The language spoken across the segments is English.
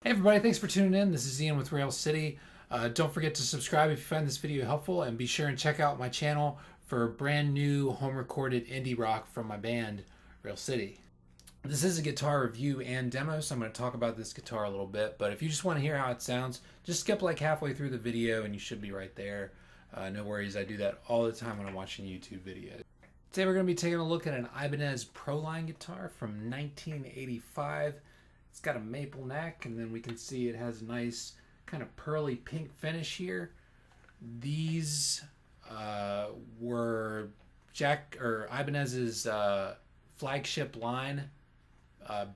Hey everybody, thanks for tuning in. This is Ian with Rail City. Don't forget to subscribe if you find this video helpful, and be sure and check out my channel for brand new home recorded indie rock from my band, Rail City. This is a guitar review and demo, so I'm going to talk about this guitar a little bit, but if you just want to hear how it sounds, just skip like halfway through the video and you should be right there. No worries, I do that all the time when I'm watching YouTube videos. Today we're going to be taking a look at an Ibanez Pro Line guitar from 1985. It's got a maple neck, and then we can see it has a nice kind of pearly pink finish here. These were Ibanez's flagship line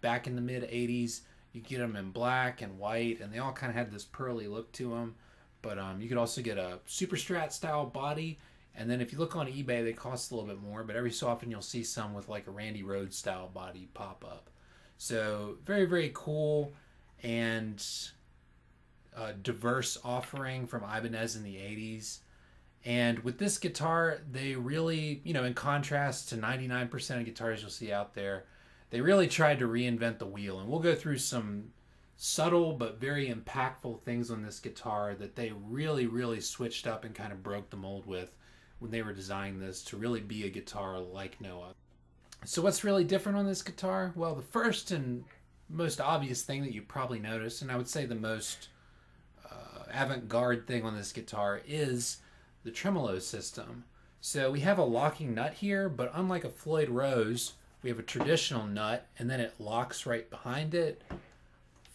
back in the mid 80s. You get them in black and white, and they all kind of had this pearly look to them. But you could also get a super strat style body, and then if you look on eBay, they cost a little bit more, but every so often you'll see some with like a Randy Rhoads style body pop up. So very, very cool and diverse offering from Ibanez in the 80s. And with this guitar, they really, in contrast to 99% of guitars you'll see out there, they really tried to reinvent the wheel. And we'll go through some subtle but very impactful things on this guitar that they really, really switched up and kind of broke the mold with when they were designing this to really be a guitar like no other. So what's really different on this guitar? Well, the first and most obvious thing that you probably noticed, and I would say the most avant-garde thing on this guitar, is the tremolo system. So we have a locking nut here, but unlike a Floyd Rose, we have a traditional nut, and then it locks right behind it.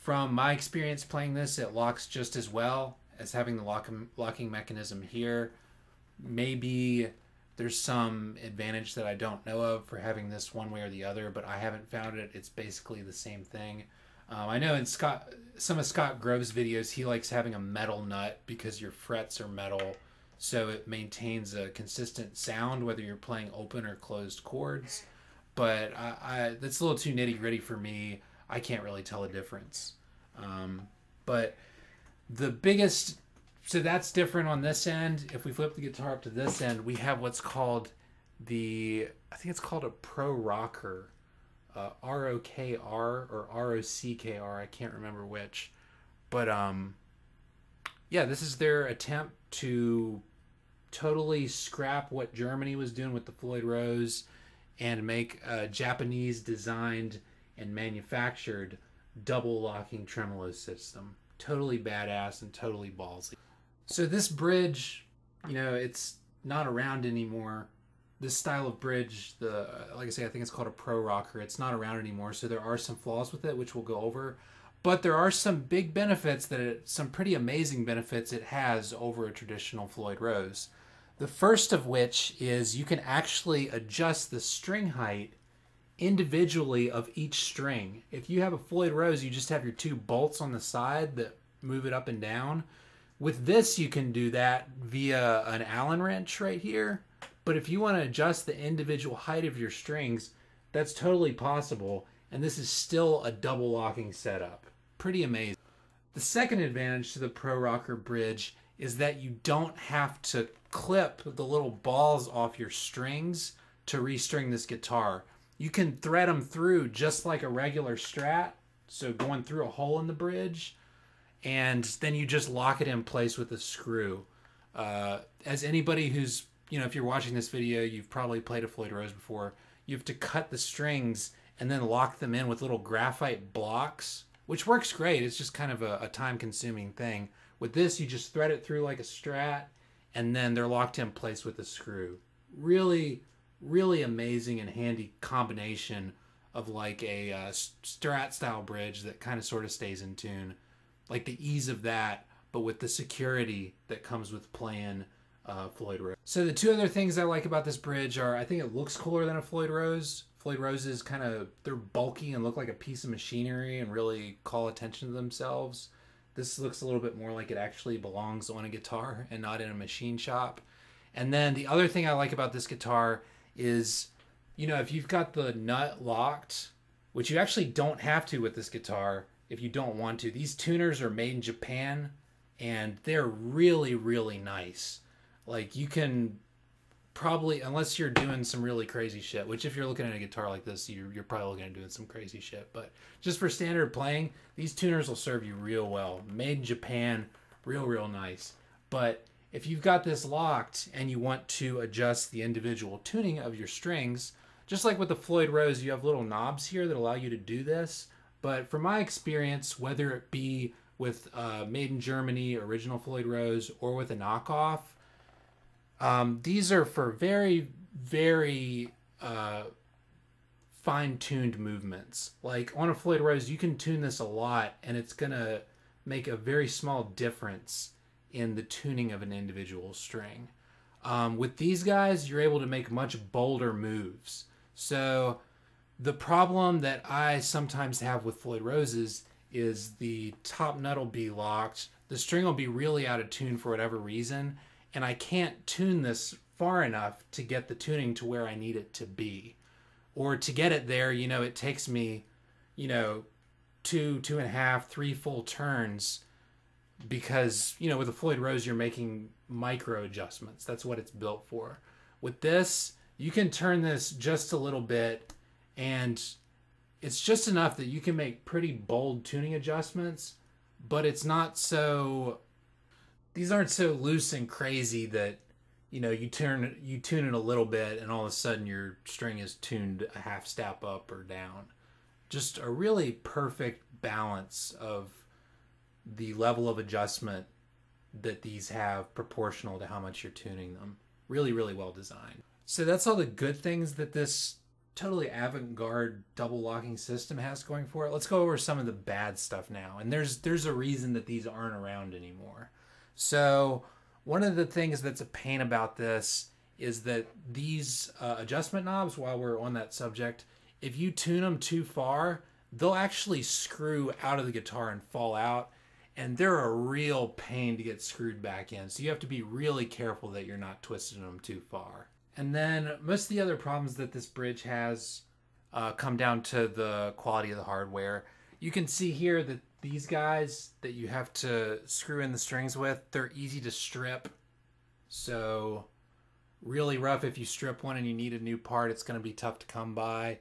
From my experience playing this, it locks just as well as having the locking mechanism here. Maybe there's some advantage that I don't know of for having this one way or the other, but I haven't found it. It's basically the same thing. I know in some of Scott Grove's videos, he likes having a metal nut because your frets are metal, so it maintains a consistent sound whether you're playing open or closed chords. But that's a little too nitty-gritty for me. I can't really tell a difference. But the biggest... So that's different on this end. If we flip the guitar up to this end, we have what's called I think it's called a Pro Rockr, R-O-K-R or R-O-C-K-R, I can't remember which. But yeah, this is their attempt to totally scrap what Germany was doing with the Floyd Rose and make a Japanese designed and manufactured double locking tremolo system. Totally badass and totally ballsy. So this bridge, it's not around anymore. This style of bridge, like I say, I think it's called a Pro Rockr. It's not around anymore, so there are some flaws with it, which we'll go over. But there are some big benefits some pretty amazing benefits it has over a traditional Floyd Rose. The first of which is you can actually adjust the string height individually of each string. If you have a Floyd Rose, you just have your two bolts on the side that move it up and down. With this, you can do that via an Allen wrench right here. But if you want to adjust the individual height of your strings, that's totally possible. And this is still a double locking setup. Pretty amazing. The second advantage to the Pro Rockr bridge is that you don't have to clip the little balls off your strings to restring this guitar. You can thread them through just like a regular Strat, so going through a hole in the bridge, and then you just lock it in place with a screw. As anybody who's, if you're watching this video, you've probably played a Floyd Rose before, you have to cut the strings and then lock them in with little graphite blocks, which works great. It's just kind of a time-consuming thing. With this, you just thread it through like a Strat, and then they're locked in place with a screw. Really, really amazing and handy combination of like a Strat style bridge that kind of sort of stays in tune. Like the ease of that, but with the security that comes with playing Floyd Rose. So the two other things I like about this bridge are, I think it looks cooler than a Floyd Rose. Floyd Roses they're bulky and look like a piece of machinery and really call attention to themselves. This looks a little bit more like it actually belongs on a guitar and not in a machine shop. And then the other thing I like about this guitar is, if you've got the nut locked, which you actually don't have to with this guitar if you don't want to. These tuners are made in Japan, and they're really, really nice. Like, you can probably, unless you're doing some really crazy shit, which if you're looking at a guitar like this, you're probably looking at doing some crazy shit. But just for standard playing, these tuners will serve you real well. Made in Japan, real nice. But if you've got this locked and you want to adjust the individual tuning of your strings, just like with the Floyd Rose, you have little knobs here that allow you to do this. But from my experience, whether it be with Made in Germany, original Floyd Rose, or with a knockoff, these are for very fine-tuned movements. Like on a Floyd Rose, you can tune this a lot, and it's gonna make a very small difference in the tuning of an individual string. With these guys, you're able to make much bolder moves. So the problem that I sometimes have with Floyd Roses is the top nut will be locked, the string will be really out of tune for whatever reason, and I can't tune this far enough to get the tuning to where I need it to be. Or to get it there, you know, it takes me, you know, 2.5, 3 full turns, because, you know, with a Floyd Rose, you're making micro adjustments. That's what it's built for. With this, you can turn this just a little bit, and it's just enough that you can make pretty bold tuning adjustments, but it's not so, these aren't so loose and crazy that, you know, you tune it a little bit and all of a sudden your string is tuned a half step up or down. Just a really perfect balance of the level of adjustment that these have proportional to how much you're tuning them. Really well designed. So that's all the good things that this totally avant-garde double locking system has going for it. Let's go over some of the bad stuff now. And there's a reason that these aren't around anymore. So one of the things that's a pain about this is that these adjustment knobs, while we're on that subject, if you tune them too far, they'll actually screw out of the guitar and fall out. And they're a real pain to get screwed back in. So you have to be really careful that you're not twisting them too far. And then most of the other problems that this bridge has come down to the quality of the hardware. You can see here that these guys that you have to screw in the strings with, they're easy to strip. So really rough if you strip one and you need a new part. It's going to be tough to come by.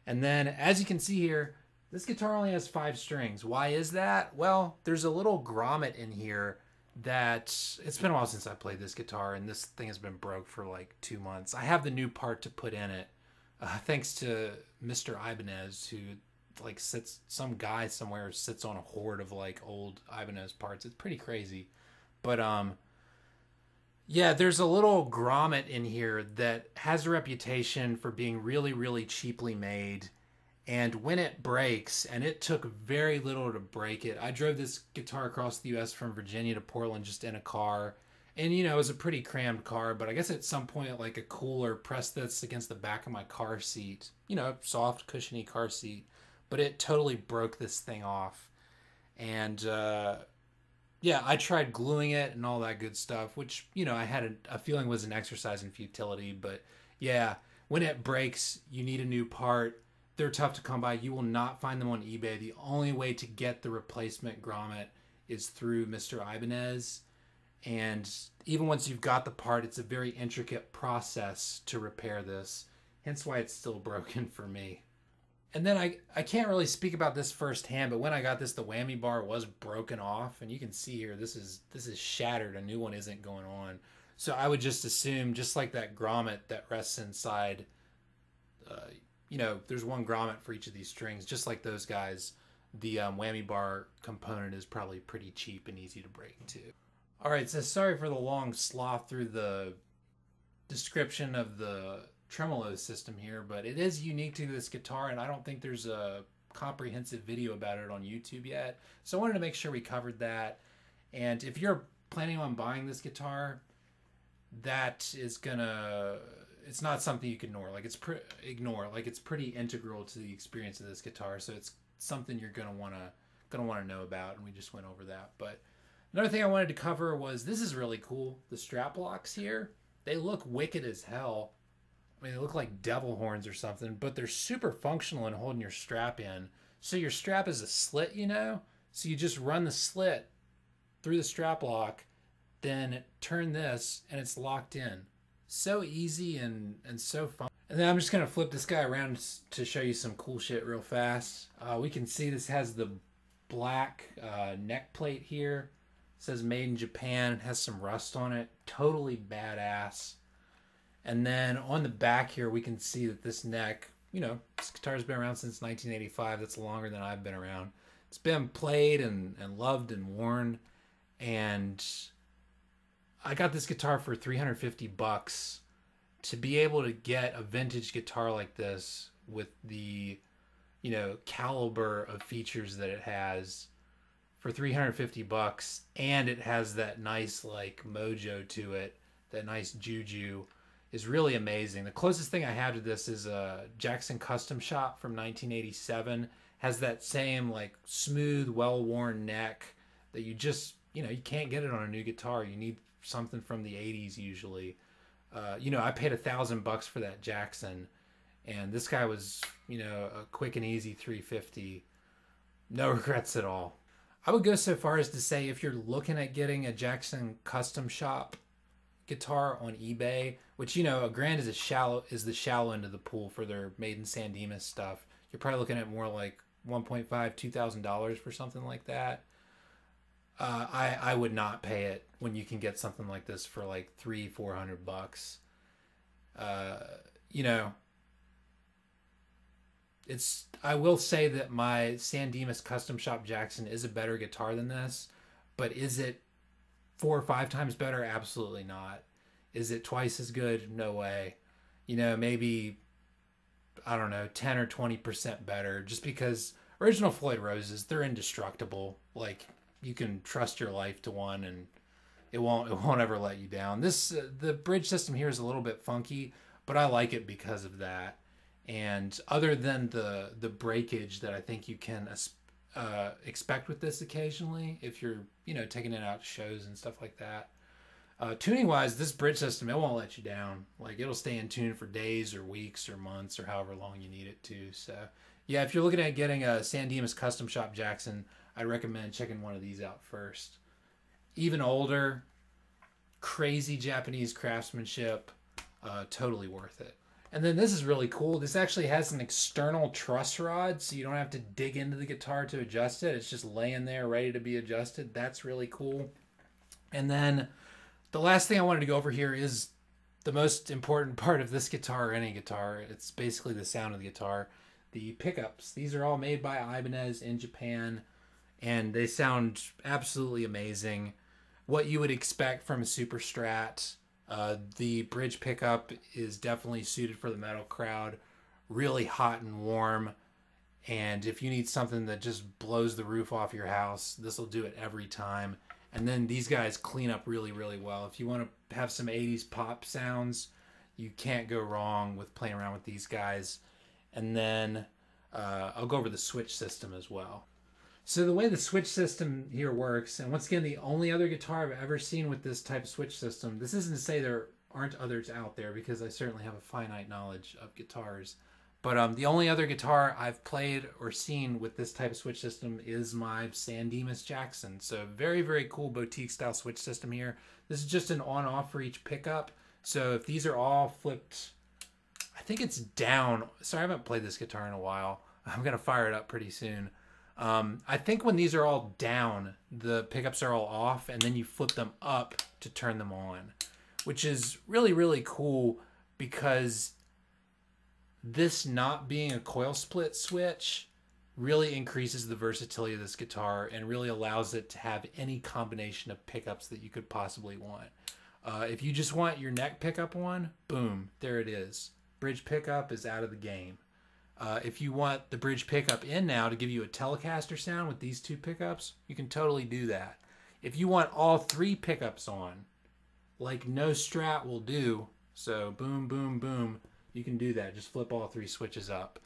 And then as you can see here, this guitar only has 5 strings. Why is that? Well, there's a little grommet in here that, it's been a while since I played this guitar, and this thing has been broke for like 2 months. I have the new part to put in it, thanks to Mr. Ibanez, who like sits, some guy somewhere sits on a hoard of like old Ibanez parts. It's pretty crazy. But yeah, there's a little grommet in here that has a reputation for being really cheaply made. And when it breaks, and it took very little to break it. I drove this guitar across the U.S. from Virginia to Portland just in a car. And, you know, it was a pretty crammed car, but I guess at some point, like a cooler pressed this against the back of my car seat. You know, soft, cushiony car seat. But it totally broke this thing off. And, yeah, I tried gluing it and all that good stuff, which, you know, I had a feeling was an exercise in futility. But, yeah, when it breaks, you need a new part. They're tough to come by. You will not find them on eBay. The only way to get the replacement grommet is through Mr. Ibanez. And even once you've got the part, it's a very intricate process to repair this. Hence why it's still broken for me. And then I can't really speak about this firsthand, but when I got this, the whammy bar was broken off. And you can see here, this is shattered. A new one isn't going on. So I would just assume, just like that grommet that rests inside, you know, there's one grommet for each of these strings. Just like those guys, the whammy bar component is probably pretty cheap and easy to break too. All right, so sorry for the long sloth through the description of the Tremolo system here, but it is unique to this guitar, and I don't think there's a comprehensive video about it on YouTube yet. So I wanted to make sure we covered that. And if you're planning on buying this guitar, that is gonna, it's not something you can ignore. Like it's pretty integral to the experience of this guitar. So it's something you're gonna wanna know about, and we just went over that. But another thing I wanted to cover was, this is really cool. The strap locks here, they look wicked as hell. I mean, they look like devil horns or something, but they're super functional in holding your strap in. So your strap is a slit, you know? So you just run the slit through the strap lock, then turn this, and it's locked in. So easy and so fun. And then I'm just going to flip this guy around to show you some cool shit real fast. We can see this has the black neck plate here. It says made in Japan. It has some rust on it. Totally badass. And then on the back here, we can see that this neck, you know, this guitar's been around since 1985. That's longer than I've been around. It's been played and loved and worn. And I got this guitar for $350. To be able to get a vintage guitar like this with the, you know, caliber of features that it has for $350, and it has that nice like mojo to it, that nice juju, is really amazing. The closest thing I have to this is a Jackson Custom Shop from 1987. Has that same like smooth, well-worn neck that you just, you know, you can't get it on a new guitar. You need something from the 80s usually. You know, I paid $1,000 for that Jackson, and this guy was, you know, a quick and easy $350. No regrets at all. I would go so far as to say if you're looking at getting a Jackson Custom Shop guitar on eBay, which, you know, $1,000 is the shallow end of the pool for their Made in San Dimas stuff. You're probably looking at more like $1,500, $2,000 for something like that. I would not pay it when you can get something like this for like $300-400. You know, I will say that my San Dimas Custom Shop Jackson is a better guitar than this, but is it 4 or 5 times better? Absolutely not. Is it twice as good? No way. You know, maybe, I don't know, 10 or 20% better, just because original Floyd Roses, they're indestructible. Like, you can trust your life to one, and it won't ever let you down. The bridge system here is a little bit funky, but I like it because of that. And other than the breakage that I think you can expect with this occasionally, if you're, you know, taking it out to shows and stuff like that. Tuning wise, this bridge system, it won't let you down. Like, it'll stay in tune for days or weeks or months or however long you need it to. So yeah, if you're looking at getting a San Dimas Custom Shop Jackson, I'd recommend checking one of these out first. Even older, crazy Japanese craftsmanship, totally worth it. And then this is really cool. This actually has an external truss rod, so you don't have to dig into the guitar to adjust it. It's just laying there ready to be adjusted. That's really cool. And then the last thing I wanted to go over here is the most important part of this guitar, or any guitar. It's basically the sound of the guitar. The pickups. These are all made by Ibanez in Japan, and they sound absolutely amazing. What you would expect from a Super Strat. The bridge pickup is definitely suited for the metal crowd. Really hot and warm. And if you need something that just blows the roof off your house, this will do it every time. And then these guys clean up really, really well. If you want to have some 80s pop sounds, you can't go wrong with playing around with these guys. And then I'll go over the switch system as well. So the way the switch system here works, and once again, the only other guitar I've ever seen with this type of switch system, this isn't to say there aren't others out there, because I certainly have a finite knowledge of guitars, but the only other guitar I've played or seen with this type of switch system is my San Dimas Jackson. So very, very cool boutique style switch system here. This is just an on-off for each pickup. So if these are all flipped, I think it's down. Sorry, I haven't played this guitar in a while. I'm going to fire it up pretty soon. I think when these are all down, the pickups are all off, and then you flip them up to turn them on, which is really, really cool, because this not being a coil split switch really increases the versatility of this guitar and really allows it to have any combination of pickups that you could possibly want. If you just want your neck pickup on, boom, there it is. Bridge pickup is out of the game. If you want the bridge pickup in now to give you a Telecaster sound with these 2 pickups, you can totally do that. If you want all 3 pickups on, like no Strat will do, so boom, boom, boom, you can do that. Just flip all 3 switches up.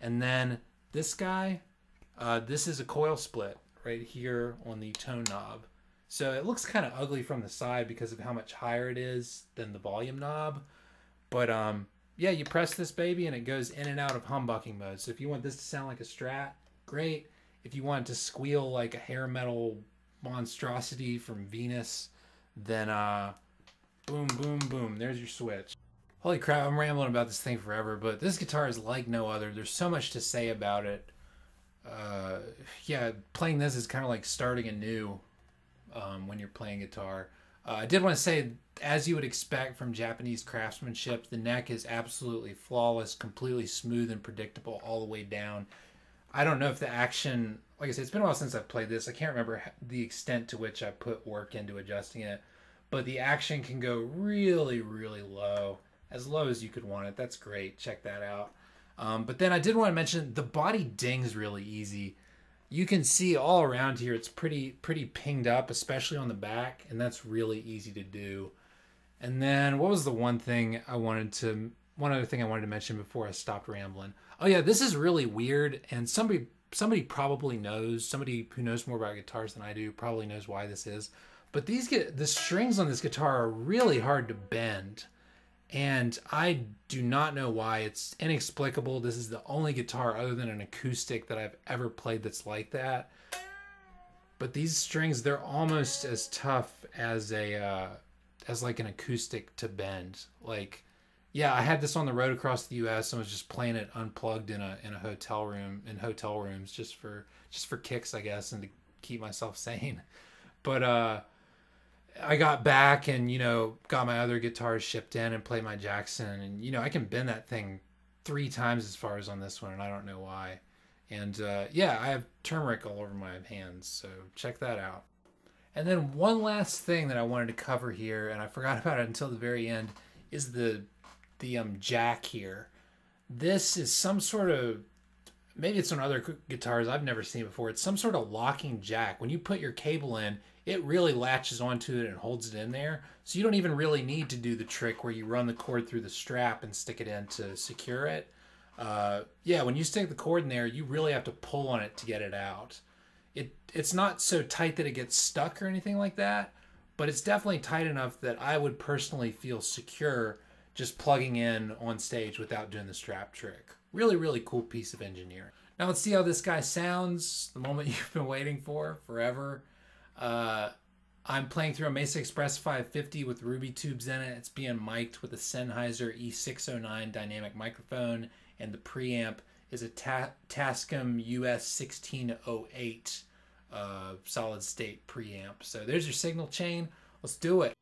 And then this guy, this is a coil split right here on the tone knob. So it looks kind of ugly from the side because of how much higher it is than the volume knob. But yeah, you press this baby and it goes in and out of humbucking mode. So if you want this to sound like a Strat, great. If you want it to squeal like a hair metal monstrosity from Venus, then Boom, boom, boom. There's your switch. Holy crap, I'm rambling about this thing forever, but this guitar is like no other. There's so much to say about it. Yeah, playing this is kind of like starting anew when you're playing guitar. I did want to say, as you would expect from Japanese craftsmanship, the neck is absolutely flawless, completely smooth and predictable all the way down. I don't know if the action, like I said, it's been a while since I've played this. I can't remember the extent to which I put work into adjusting it, but the action can go really, really low, as low as you could want it. That's great. Check that out. But then I did want to mention the body dings really easy. You can see all around here it's pretty pinged up, especially on the back, and that's really easy to do. And then what was the one other thing I wanted to mention before I stopped rambling? Oh yeah, this is really weird, and somebody probably knows, somebody who knows more about guitars than I do probably knows why this is. But the strings on this guitar are really hard to bend. And I do not know why. It's inexplicable. This is the only guitar other than an acoustic that I've ever played that's like that. But these strings, they're almost as tough as like an acoustic to bend. Like, yeah, I had this on the road across the US and was just playing it unplugged in a hotel room, in hotel rooms, just for kicks, I guess, and to keep myself sane. But I got back and, got my other guitars shipped in and played my Jackson. And, I can bend that thing 3 times as far as on this one, and I don't know why. And, yeah, I have turmeric all over my hands, so check that out. And then one last thing that I wanted to cover here, and I forgot about it until the very end, is the jack here. This is some sort of, maybe it's on other guitars I've never seen before. It's some sort of locking jack. When you put your cable in, it really latches onto it and holds it in there. So you don't even really need to do the trick where you run the cord through the strap and stick it in to secure it. Yeah, when you stick the cord in there, you really have to pull on it to get it out. It's not so tight that it gets stuck or anything like that, but it's definitely tight enough that I would personally feel secure just plugging in on stage without doing the strap trick. Really, really cool piece of engineering. Now let's see how this guy sounds, the moment you've been waiting for forever. I'm playing through a Mesa Express 550 with Ruby tubes in it. It's being mic'd with a Sennheiser E609 dynamic microphone, and the preamp is a Tascam US 1608 solid state preamp. So there's your signal chain. Let's do it.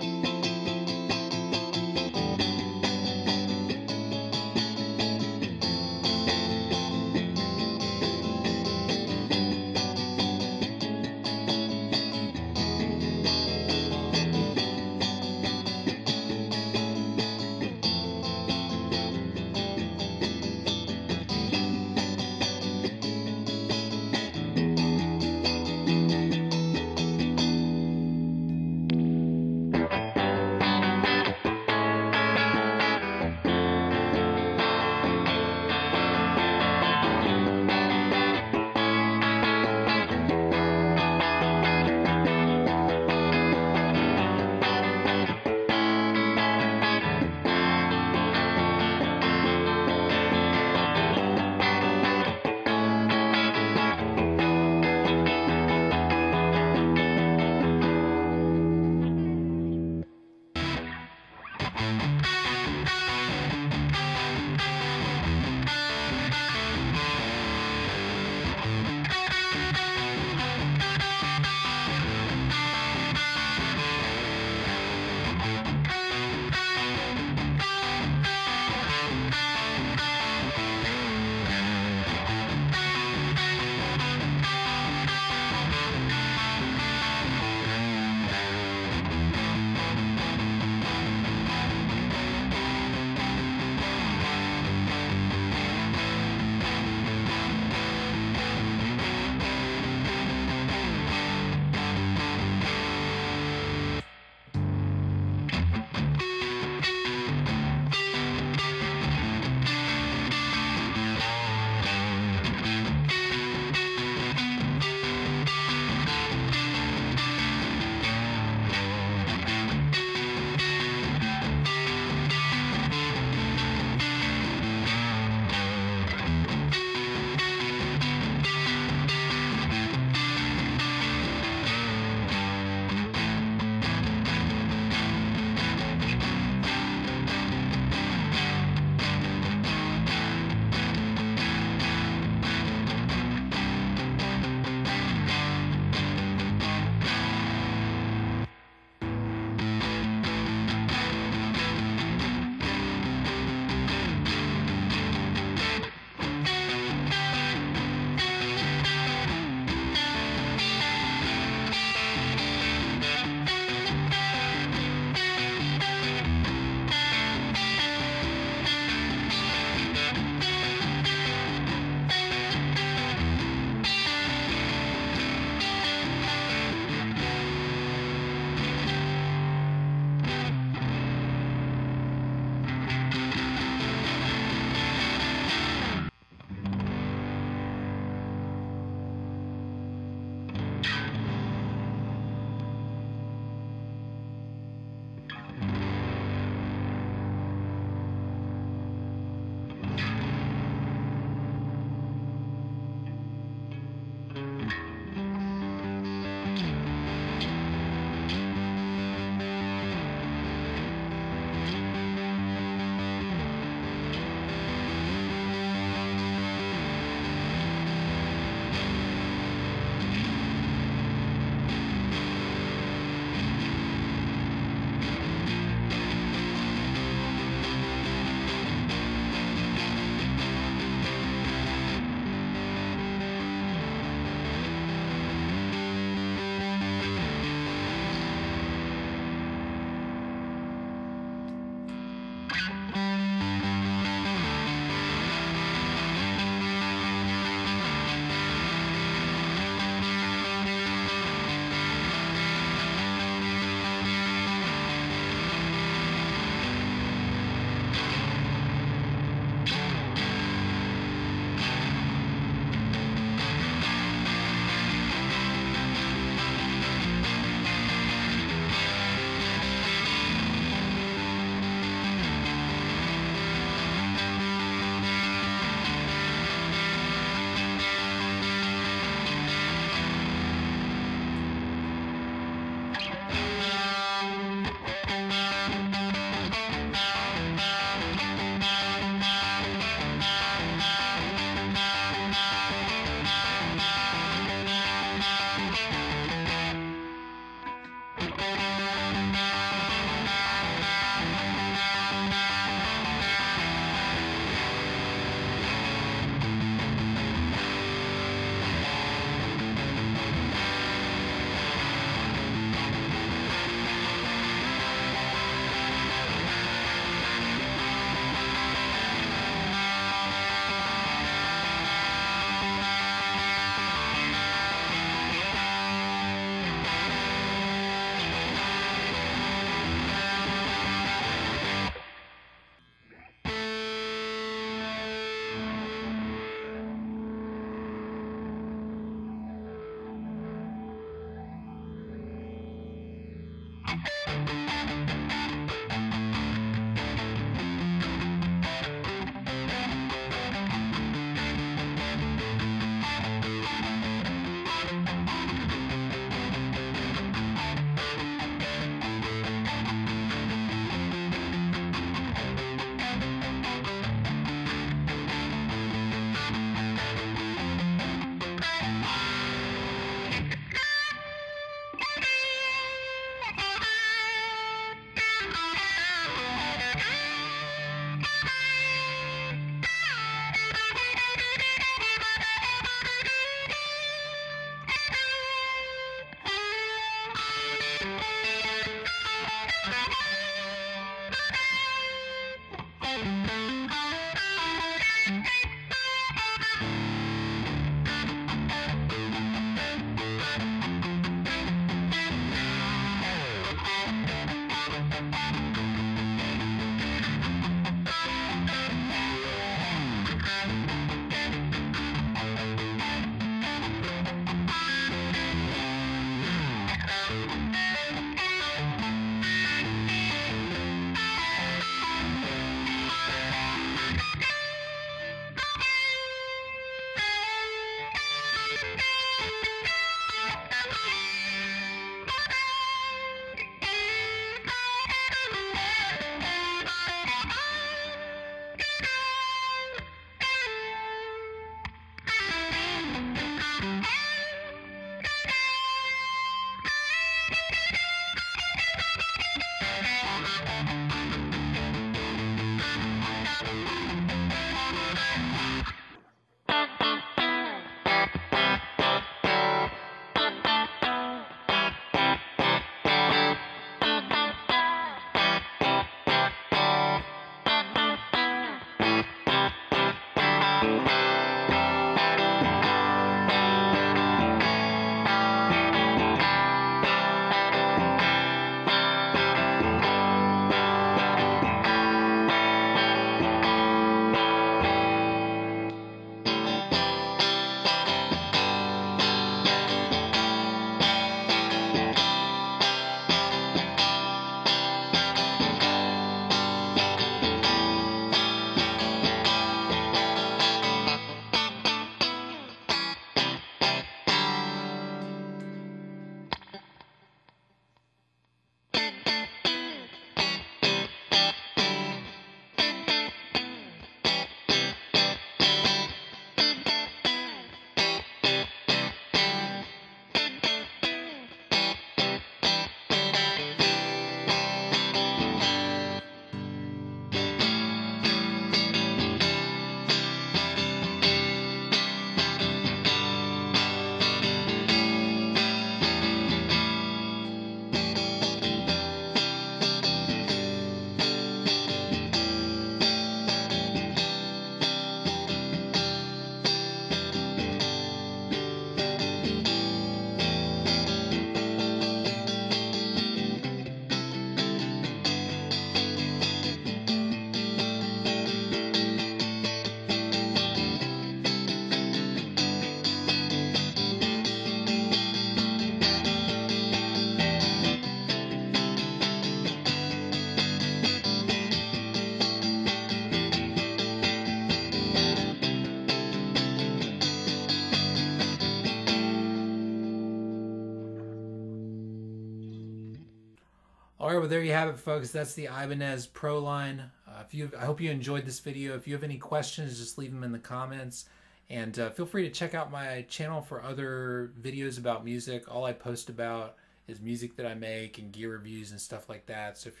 All right, well, there you have it, folks. That's the Ibanez Pro Line. I hope you enjoyed this video. If you have any questions, just leave them in the comments. And feel free to check out my channel for other videos about music. All I post about is music that I make and gear reviews and stuff like that. So if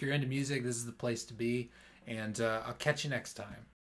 you're into music, this is the place to be. And I'll catch you next time.